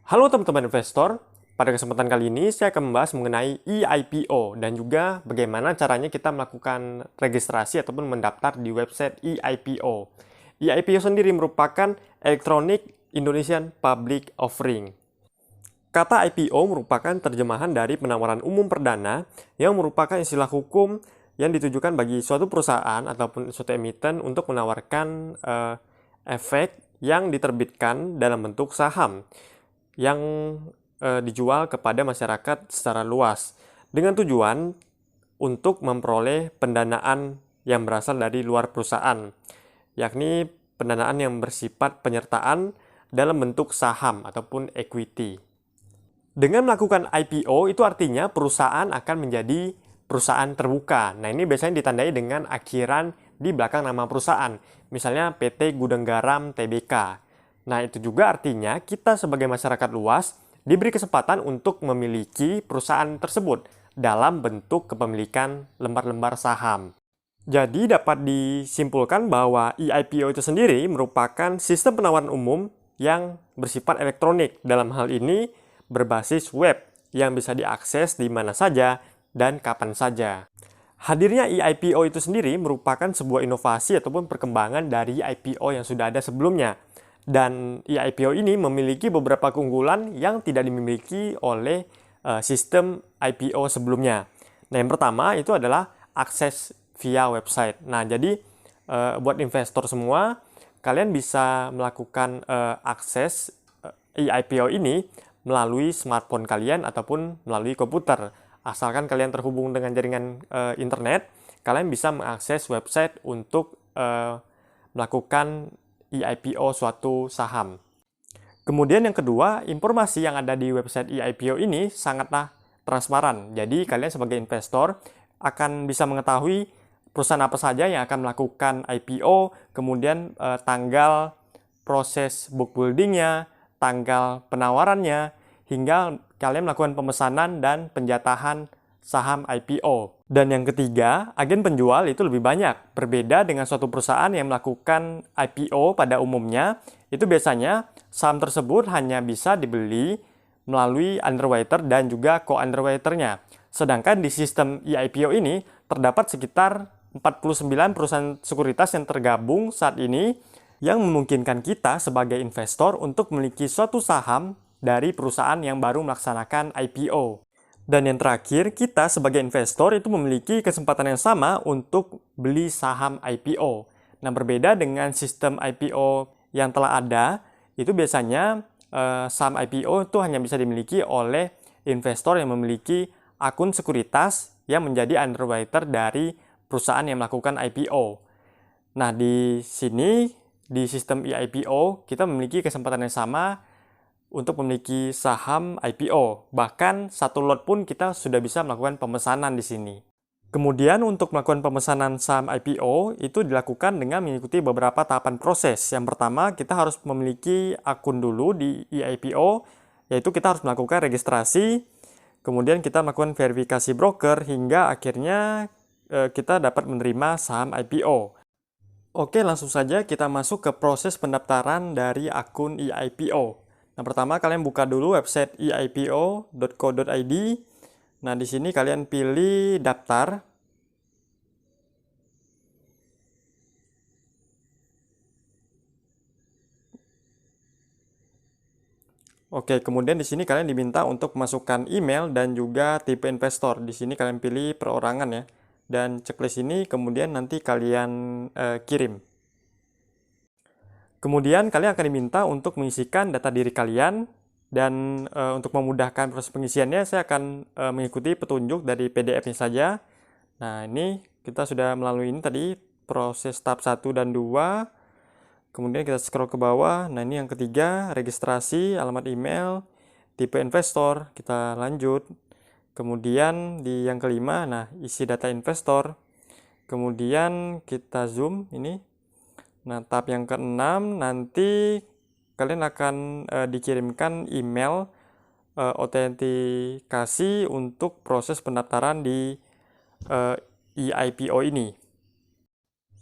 Halo teman-teman investor, pada kesempatan kali ini saya akan membahas mengenai eIPO dan juga bagaimana caranya kita melakukan registrasi ataupun mendaftar di website eIPO. eIPO sendiri merupakan Electronic Indonesian Public Offering. Kata IPO merupakan terjemahan dari penawaran umum perdana yang merupakan istilah hukum yang ditujukan bagi suatu perusahaan ataupun suatu emiten untuk menawarkan efek yang diterbitkan dalam bentuk saham yang dijual kepada masyarakat secara luas dengan tujuan untuk memperoleh pendanaan yang berasal dari luar perusahaan, yakni pendanaan yang bersifat penyertaan dalam bentuk saham ataupun equity. Dengan melakukan IPO itu artinya perusahaan akan menjadi perusahaan terbuka. Nah, ini biasanya ditandai dengan akhiran di belakang nama perusahaan, misalnya PT Gudang Garam Tbk. Nah, itu juga artinya kita sebagai masyarakat luas diberi kesempatan untuk memiliki perusahaan tersebut dalam bentuk kepemilikan lembar-lembar saham. Jadi dapat disimpulkan bahwa eIPO itu sendiri merupakan sistem penawaran umum yang bersifat elektronik. Dalam hal ini berbasis web yang bisa diakses di mana saja dan kapan saja. Hadirnya eIPO itu sendiri merupakan sebuah inovasi ataupun perkembangan dari IPO yang sudah ada sebelumnya. Dan eIPO ini memiliki beberapa keunggulan yang tidak dimiliki oleh sistem IPO sebelumnya. Nah, yang pertama itu adalah akses via website. Nah, jadi buat investor semua, kalian bisa melakukan akses eIPO ini melalui smartphone kalian ataupun melalui komputer. Asalkan kalian terhubung dengan jaringan internet, kalian bisa mengakses website untuk melakukan eIPO suatu saham. Kemudian yang kedua, informasi yang ada di website eIPO ini sangatlah transparan. Jadi kalian sebagai investor akan bisa mengetahui perusahaan apa saja yang akan melakukan IPO, kemudian tanggal proses book buildingnya, tanggal penawarannya, hingga kalian melakukan pemesanan dan penjatahan saham IPO. Dan yang ketiga, agen penjual itu lebih banyak. Berbeda dengan suatu perusahaan yang melakukan IPO pada umumnya, itu biasanya saham tersebut hanya bisa dibeli melalui underwriter dan juga co-underwriternya. Sedangkan di sistem eIPO ini terdapat sekitar 49 perusahaan sekuritas yang tergabung saat ini yang memungkinkan kita sebagai investor untuk memiliki suatu saham dari perusahaan yang baru melaksanakan IPO. Dan yang terakhir, kita sebagai investor itu memiliki kesempatan yang sama untuk beli saham IPO. Nah, berbeda dengan sistem IPO yang telah ada, itu biasanya saham IPO itu hanya bisa dimiliki oleh investor yang memiliki akun sekuritas yang menjadi underwriter dari perusahaan yang melakukan IPO. Nah, di sini, di sistem eIPO, kita memiliki kesempatan yang sama untuk memiliki saham IPO. Bahkan satu lot pun kita sudah bisa melakukan pemesanan di sini. Kemudian untuk melakukan pemesanan saham IPO itu dilakukan dengan mengikuti beberapa tahapan proses. Yang pertama, kita harus memiliki akun dulu di eIPO, yaitu kita harus melakukan registrasi, kemudian kita melakukan verifikasi broker, hingga akhirnya kita dapat menerima saham IPO. Oke, langsung saja kita masuk ke proses pendaftaran dari akun eIPO. Nah, pertama kalian buka dulu website eipo.co.id. Nah, di sini kalian pilih daftar. Oke, kemudian di sini kalian diminta untuk masukkan email dan juga tipe investor. Di sini kalian pilih perorangan ya. Dan checklist ini kemudian nanti kalian kirim. Kemudian kalian akan diminta untuk mengisikan data diri kalian dan untuk memudahkan proses pengisiannya saya akan mengikuti petunjuk dari PDF-nya saja. Nah, ini kita sudah melalui ini tadi proses tahap 1 dan 2. Kemudian kita scroll ke bawah. Nah, ini yang ketiga, registrasi, alamat email, tipe investor, kita lanjut. Kemudian di yang kelima, nah isi data investor. Kemudian kita zoom ini. Nah, tahap yang keenam nanti kalian akan dikirimkan email autentikasi untuk proses pendaftaran di eIPO ini.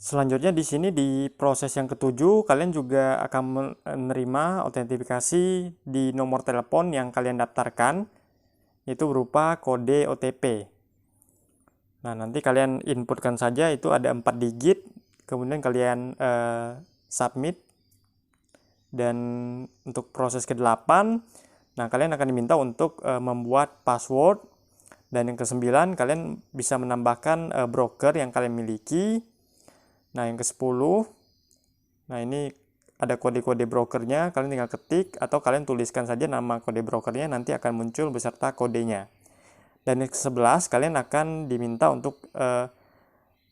Selanjutnya di sini di proses yang ketujuh, kalian juga akan menerima autentifikasi di nomor telepon yang kalian daftarkan, yaitu berupa kode OTP. Nah, nanti kalian inputkan saja, itu ada 4 digit, kemudian kalian submit. Dan untuk proses ke-8, nah kalian akan diminta untuk membuat password. Dan yang ke-9, kalian bisa menambahkan broker yang kalian miliki. Nah, yang ke-10, nah ini ada kode-kode brokernya, kalian tinggal ketik atau kalian tuliskan saja nama kode brokernya, nanti akan muncul beserta kodenya. Dan yang ke-11, kalian akan diminta untuk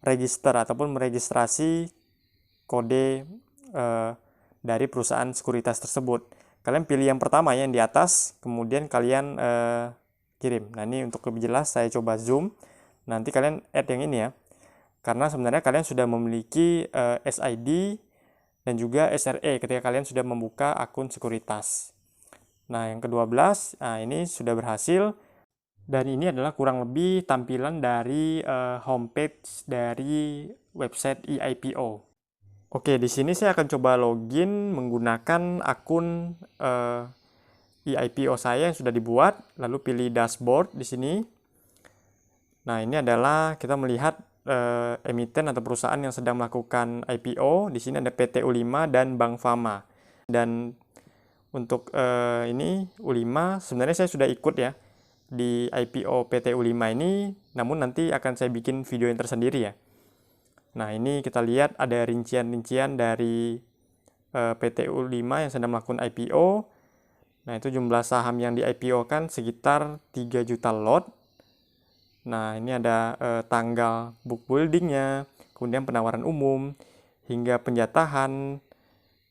register ataupun meregistrasi kode dari perusahaan sekuritas tersebut. Kalian pilih yang pertama yang di atas, kemudian kalian kirim. Nah, ini untuk lebih jelas saya coba zoom. Nanti kalian add yang ini ya. Karena sebenarnya kalian sudah memiliki SID dan juga SRE ketika kalian sudah membuka akun sekuritas. Nah, yang ke-12, nah ini sudah berhasil. Dan ini adalah kurang lebih tampilan dari homepage dari website EIPO. Oke, di sini saya akan coba login menggunakan akun EIPO saya yang sudah dibuat, lalu pilih dashboard di sini. Nah, ini adalah kita melihat emiten atau perusahaan yang sedang melakukan IPO. Di sini ada PT U5 dan Bank Fama. Dan untuk ini U5 sebenarnya saya sudah ikut ya di IPO PT U5 ini, namun nanti akan saya bikin video yang tersendiri ya. Nah, ini kita lihat ada rincian-rincian dari PT U5 yang sedang melakukan IPO. Nah, itu jumlah saham yang di IPO kan sekitar 3 juta lot. Nah, ini ada tanggal book buildingnya, kemudian penawaran umum, hingga penjatahan,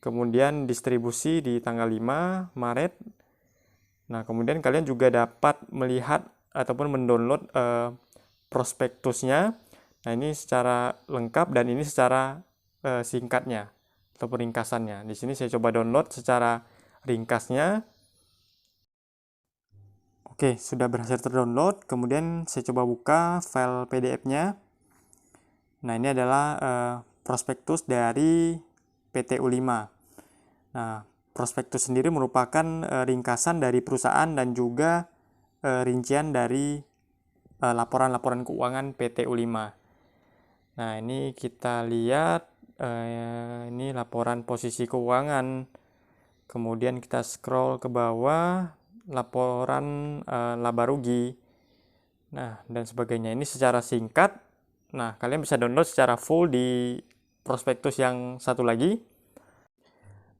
kemudian distribusi di tanggal 5 Maret. Nah, kemudian kalian juga dapat melihat ataupun mendownload prospektusnya. Nah, ini secara lengkap dan ini secara singkatnya atau ringkasannya. Di sini saya coba download secara ringkasnya. Oke, sudah berhasil terdownload. Kemudian saya coba buka file PDF-nya. Nah, ini adalah prospektus dari PT U5. Nah, prospektus sendiri merupakan ringkasan dari perusahaan dan juga rincian dari laporan-laporan keuangan PT U5. Nah, ini kita lihat ini laporan posisi keuangan. Kemudian kita scroll ke bawah, laporan laba rugi. Nah, dan sebagainya. Ini secara singkat. Nah, kalian bisa download secara full di prospektus yang satu lagi.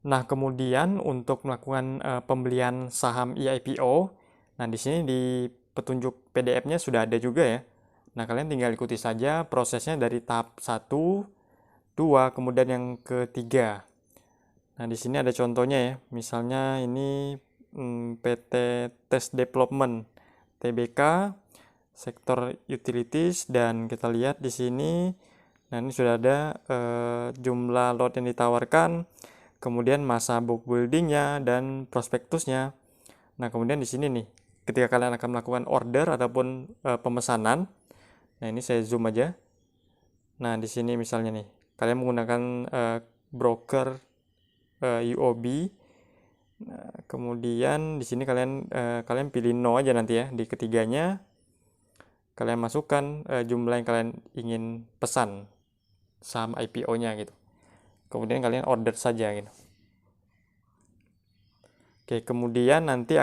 Nah, kemudian untuk melakukan pembelian saham EIPO, nah di sini di petunjuk PDF-nya sudah ada juga ya. Nah, kalian tinggal ikuti saja prosesnya dari tahap 1, 2, kemudian yang ketiga. Nah, di sini ada contohnya ya. Misalnya ini PT Test Development, TBK, sektor utilities, dan kita lihat di sini. Nah, ini sudah ada jumlah lot yang ditawarkan, kemudian masa book buildingnya dan prospektusnya. Nah, kemudian di sini nih, ketika kalian akan melakukan order ataupun pemesanan, nah ini saya zoom aja. Nah, di sini misalnya nih, kalian menggunakan broker UOB. Nah, kemudian di sini kalian pilih no aja nanti ya di ketiganya. Kalian masukkan jumlah yang kalian ingin pesan saham IPO-nya gitu. Kemudian kalian order saja gitu. Oke, kemudian nanti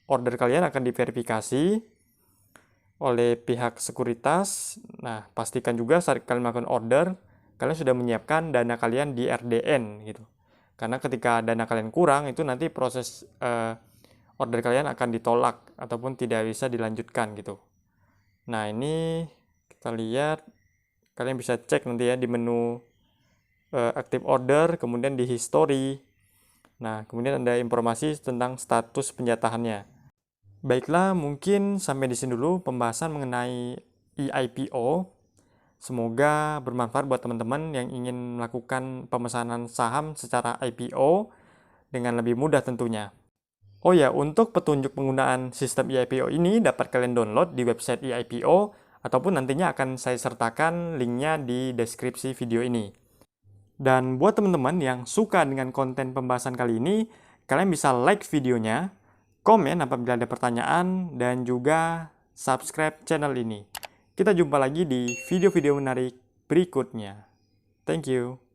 order kalian akan diverifikasi oleh pihak sekuritas. Nah, pastikan juga saat kalian melakukan order, kalian sudah menyiapkan dana kalian di RDN gitu. Karena ketika dana kalian kurang, itu nanti proses order kalian akan ditolak ataupun tidak bisa dilanjutkan gitu. Nah, ini kita lihat, kalian bisa cek nanti ya di menu active order, kemudian di history. Nah, kemudian ada informasi tentang status penjatahannya. Baiklah, mungkin sampai di sini dulu pembahasan mengenai EIPO. Semoga bermanfaat buat teman-teman yang ingin melakukan pemesanan saham secara IPO dengan lebih mudah tentunya. Oh ya, untuk petunjuk penggunaan sistem EIPO ini dapat kalian download di website EIPO ataupun nantinya akan saya sertakan linknya di deskripsi video ini. Dan buat teman-teman yang suka dengan konten pembahasan kali ini, kalian bisa like videonya, komen apabila ada pertanyaan, dan juga subscribe channel ini. Kita jumpa lagi di video-video menarik berikutnya. Thank you.